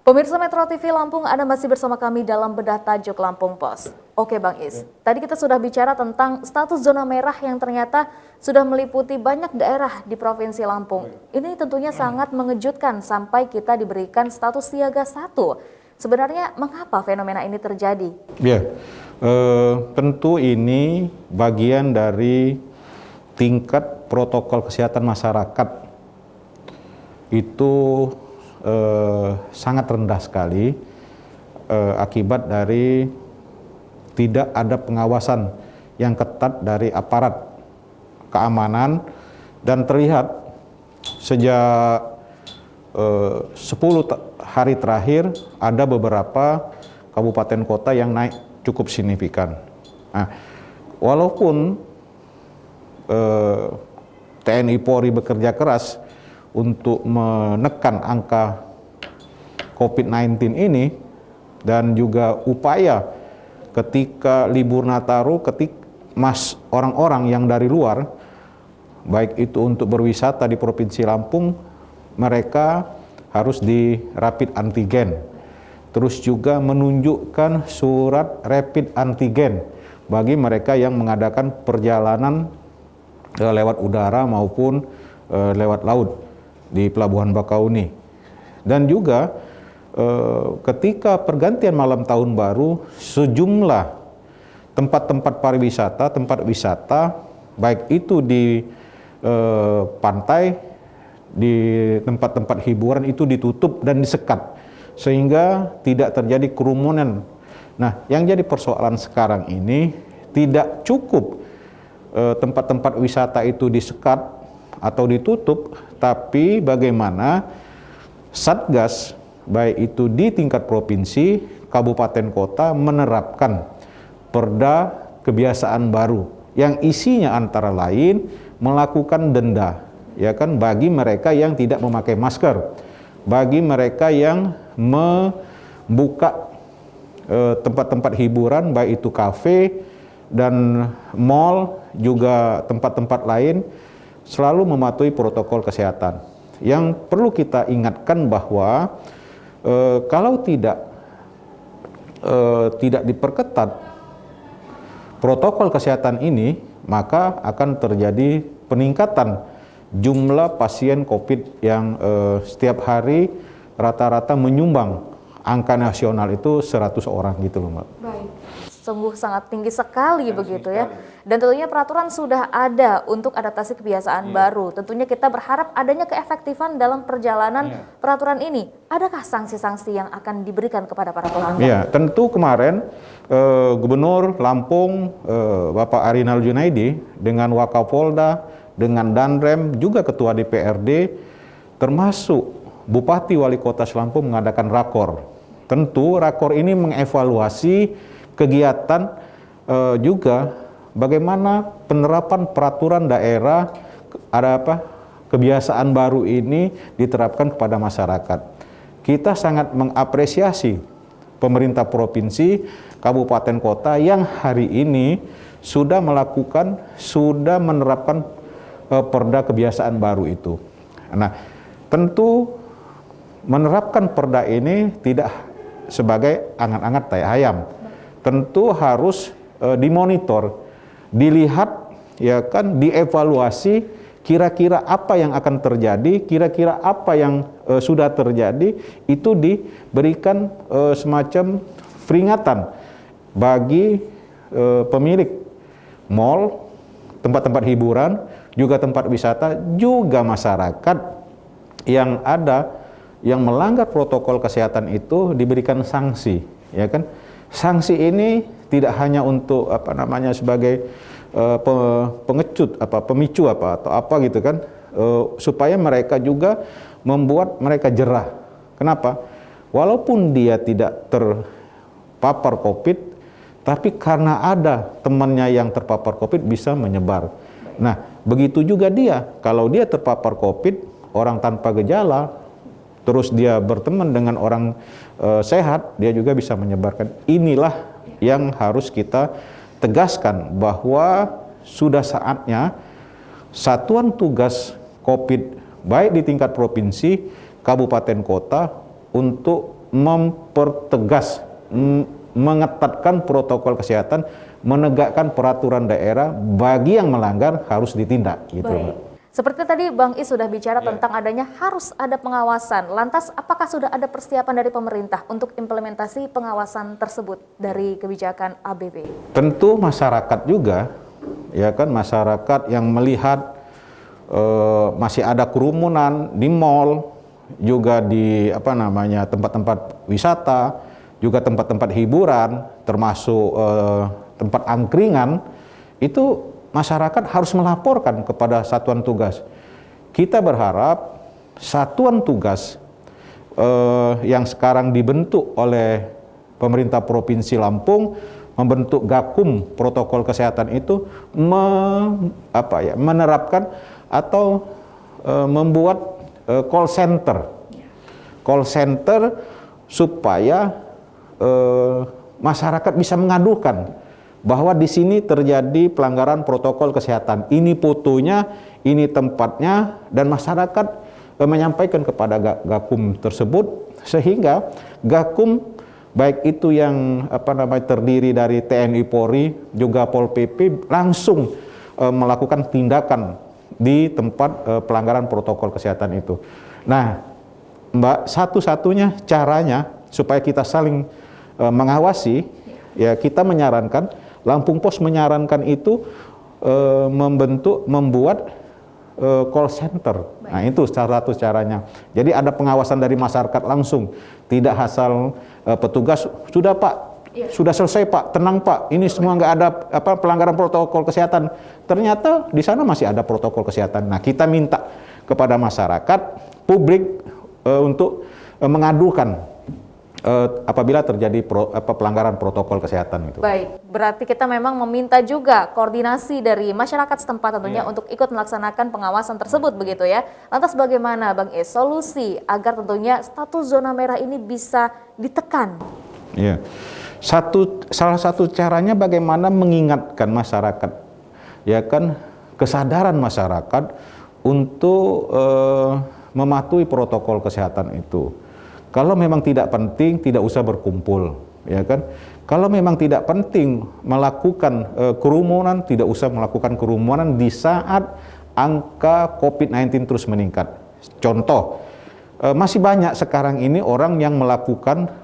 Pemirsa Metro TV Lampung, Anda masih bersama kami dalam Bedah Tajuk Lampung Pos. Oke Bang Is, tadi kita sudah bicara tentang status zona merah yang ternyata sudah meliputi banyak daerah di Provinsi Lampung. Ini tentunya sangat mengejutkan sampai kita diberikan status siaga 1. Sebenarnya mengapa fenomena ini terjadi? Ya, tentu ini bagian dari tingkat protokol kesehatan masyarakat itu sangat rendah sekali akibat dari tidak ada pengawasan yang ketat dari aparat keamanan, dan terlihat sejak 10 hari terakhir ada beberapa kabupaten kota yang naik cukup signifikan. Nah, walaupun TNI Polri bekerja keras untuk menekan angka COVID-19 ini, dan juga upaya ketika libur Nataru, orang-orang yang dari luar, baik itu untuk berwisata di Provinsi Lampung, mereka harus di rapid antigen. Terus juga menunjukkan surat rapid antigen bagi mereka yang mengadakan perjalanan lewat udara maupun lewat laut di Pelabuhan Bakauni. Dan juga ketika pergantian malam tahun baru, sejumlah tempat-tempat pariwisata, tempat wisata, baik itu di pantai, di tempat-tempat hiburan itu ditutup dan disekat sehingga tidak terjadi kerumunan. Nah, yang jadi persoalan sekarang ini tidak cukup tempat-tempat wisata itu disekat atau ditutup, tapi bagaimana Satgas baik itu di tingkat provinsi, kabupaten kota menerapkan perda kebiasaan baru yang isinya antara lain melakukan denda, ya kan, bagi mereka yang tidak memakai masker, bagi mereka yang membuka tempat-tempat hiburan baik itu kafe dan mall, juga tempat-tempat lain, selalu mematuhi protokol kesehatan. Yang perlu kita ingatkan bahwa kalau tidak diperketat protokol kesehatan ini, maka akan terjadi peningkatan jumlah pasien COVID yang setiap hari rata-rata menyumbang angka nasional itu 100 orang gitu loh, Mbak. Baik. Sungguh sangat tinggi sekali begitu ya. Dan tentunya peraturan sudah ada untuk adaptasi kebiasaan baru. Tentunya kita berharap adanya keefektifan dalam perjalanan peraturan ini. Adakah sanksi-sanksi yang akan diberikan kepada para pelanggar? Ya, tentu kemarin Gubernur Lampung Bapak Arinal Junaidi dengan Wakapolda, dengan Danrem, juga Ketua DPRD, termasuk Bupati Wali Kota Lampung mengadakan rakor. Tentu rakor ini mengevaluasi kegiatan juga bagaimana penerapan peraturan daerah, kebiasaan baru ini diterapkan kepada masyarakat. Kita sangat mengapresiasi pemerintah provinsi, kabupaten kota yang hari ini sudah menerapkan perda kebiasaan baru itu. Nah, tentu menerapkan perda ini tidak sebagai angan-angan tai ayam. Tentu harus dimonitor, dilihat, ya kan, dievaluasi kira-kira apa yang akan terjadi, kira-kira apa yang sudah terjadi, itu diberikan semacam peringatan bagi pemilik mall, tempat-tempat hiburan, juga tempat wisata, juga masyarakat yang ada yang melanggar protokol kesehatan itu diberikan sanksi, ya kan. Sanksi ini tidak hanya untuk sebagai pengecut, pemicu atau apa gitu kan, supaya mereka juga membuat mereka jerah. Kenapa? Walaupun dia tidak terpapar COVID, tapi karena ada temannya yang terpapar COVID bisa menyebar. Nah, begitu juga dia, kalau dia terpapar COVID, orang tanpa gejala, terus dia berteman dengan orang sehat, dia juga bisa menyebarkan. Inilah yang harus kita tegaskan, bahwa sudah saatnya satuan tugas COVID baik di tingkat provinsi, kabupaten kota untuk mempertegas, mengetatkan protokol kesehatan, menegakkan peraturan daerah, bagi yang melanggar harus ditindak gitu. Baik. Seperti tadi Bang Is sudah bicara tentang adanya harus ada pengawasan. Lantas apakah sudah ada persiapan dari pemerintah untuk implementasi pengawasan tersebut dari kebijakan ABB? Tentu masyarakat juga, ya kan, masyarakat yang melihat masih ada kerumunan di mal, juga di tempat-tempat wisata, juga tempat-tempat hiburan, termasuk tempat angkringan, itu masyarakat harus melaporkan kepada satuan tugas. Kita berharap satuan tugas yang sekarang dibentuk oleh pemerintah Provinsi Lampung, membentuk Gakum protokol kesehatan itu menerapkan atau membuat call center supaya masyarakat bisa mengadukan bahwa di sini terjadi pelanggaran protokol kesehatan. Ini fotonya, ini tempatnya, dan masyarakat menyampaikan kepada Gakum tersebut, sehingga Gakum baik itu yang terdiri dari TNI Polri, juga Pol PP, langsung melakukan tindakan di tempat pelanggaran protokol kesehatan itu. Nah, Mbak, satu-satunya caranya supaya kita saling mengawasi, ya kita menyarankan, Lampung Pos menyarankan itu membuat call center. Nah, itu salah satu caranya. Jadi ada pengawasan dari masyarakat langsung, tidak asal petugas sudah Pak, sudah selesai Pak, tenang Pak, ini semua nggak ada pelanggaran protokol kesehatan. Ternyata di sana masih ada protokol kesehatan. Nah, kita minta kepada masyarakat, publik untuk mengadukan apabila terjadi pelanggaran protokol kesehatan itu. Baik, berarti kita memang meminta juga koordinasi dari masyarakat setempat tentunya untuk ikut melaksanakan pengawasan tersebut begitu ya. Lantas bagaimana Bang Is solusi agar tentunya status zona merah ini bisa ditekan? Iya. Salah satu caranya bagaimana mengingatkan masyarakat, ya kan, kesadaran masyarakat untuk mematuhi protokol kesehatan itu. Kalau memang tidak penting, tidak usah berkumpul, ya kan. Kalau memang tidak penting melakukan kerumunan, tidak usah melakukan kerumunan di saat angka COVID-19 terus meningkat. Contoh, masih banyak sekarang ini orang yang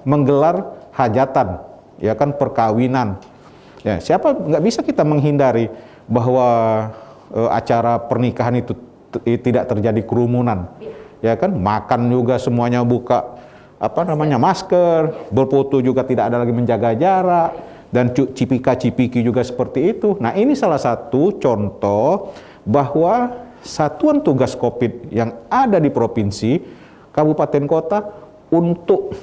menggelar hajatan, ya kan, perkawinan. Ya, siapa nggak bisa kita menghindari bahwa acara pernikahan itu tidak terjadi kerumunan, ya kan. Makan juga semuanya buka masker, berfoto juga tidak ada lagi menjaga jarak, dan cipika-cipiki juga seperti itu. Nah, ini salah satu contoh bahwa satuan tugas COVID yang ada di provinsi, kabupaten kota untuk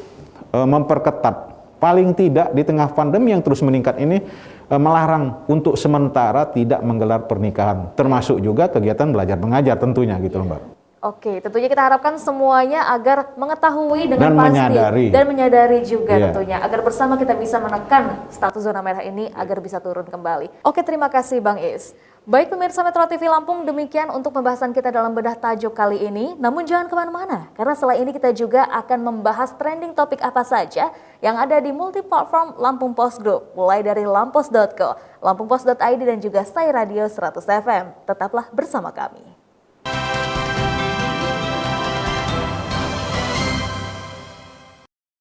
memperketat, paling tidak di tengah pandemi yang terus meningkat ini, melarang untuk sementara tidak menggelar pernikahan, termasuk juga kegiatan belajar mengajar tentunya gitu loh, Mbak. Oke, tentunya kita harapkan semuanya agar mengetahui dengan Dan pasti dan menyadari juga Iya. tentunya agar bersama kita bisa menekan status zona merah ini agar bisa turun kembali. Oke, terima kasih Bang Is. Baik pemirsa Metro TV Lampung, demikian untuk pembahasan kita dalam bedah tajuk kali ini. Namun jangan kemana-mana, karena setelah ini kita juga akan membahas trending topik apa saja yang ada di multi-platform Lampung Post Group, mulai dari lampos.co, lampungpost.id dan juga Sai Radio 100 FM. Tetaplah bersama kami.